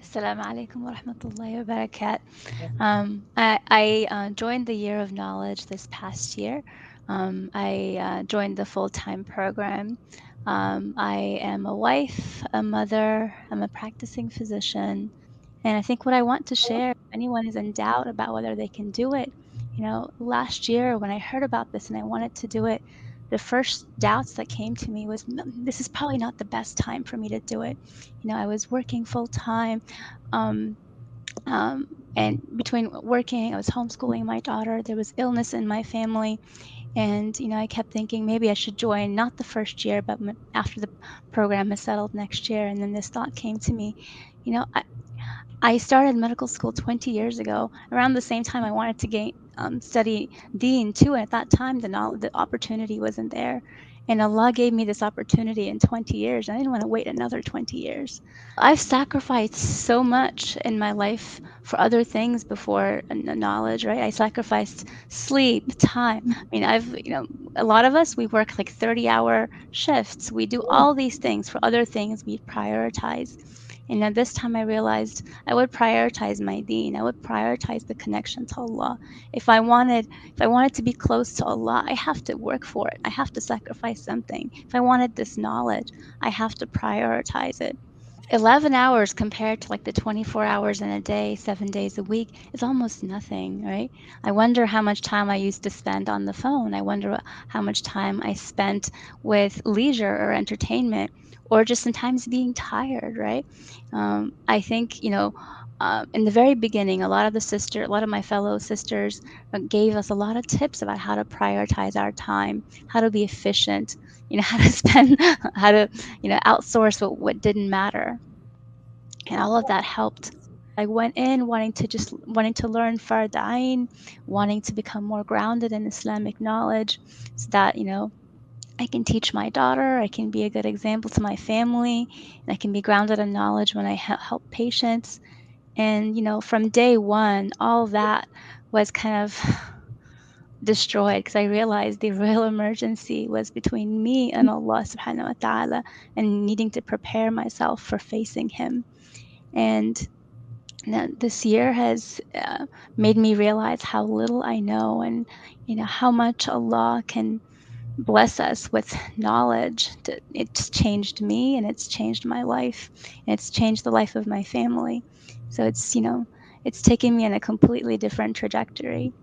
Assalamu alaikum wa rahmatullahi wa barakat. I joined the Year of Knowledge this past year. I joined the full-time program. I am a wife, a mother, I'm a practicing physician. And I think what I want to share, if anyone is in doubt about whether they can do it, last year when I heard about this and I wanted to do it, the first doubts that came to me was, this is probably not the best time for me to do it. I was working full time. Um, um, and between working, I was homeschooling my daughter. There was illness in my family, and I kept thinking maybe I should join not the first year, but after the program is settled next year. And then this thought came to me. You know, I started medical school 20 years ago, around the same time I wanted to study Deen too. And at that time, the opportunity wasn't there. And Allah gave me this opportunity in 20 years. I didn't want to wait another 20 years. I've sacrificed so much in my life for other things before knowledge, right? I sacrificed sleep, time. I mean, a lot of us, we work like 30-hour shifts. We do all these things for other things we prioritize. And at this time, I realized I would prioritize my deen. I would prioritize the connection to Allah. If I wanted to be close to Allah, I have to work for it. I have to sacrifice something. If I wanted this knowledge, I have to prioritize it. 11 hours compared to like the 24 hours in a day, 7 days a week is almost nothing, right? I wonder how much time I used to spend on the phone. I wonder how much time I spent with leisure or entertainment or just sometimes being tired, right? I think, in the very beginning, a lot of my fellow sisters gave us a lot of tips about how to prioritize our time, how to be efficient, how to spend, how to, outsource what didn't matter, and all of that helped. I went in wanting to learn Fardain, wanting to become more grounded in Islamic knowledge, so that I can teach my daughter, I can be a good example to my family, and I can be grounded in knowledge when I help patients. And from day one, all of that was kind of destroyed because I realized the real emergency was between me and Allah subhanahu wa ta'ala, and needing to prepare myself for facing Him. And this year has made me realize how little I know, and how much Allah can bless us with knowledge. It's changed me, and it's changed my life, and it's changed the life of my family. So it's taken me in a completely different trajectory.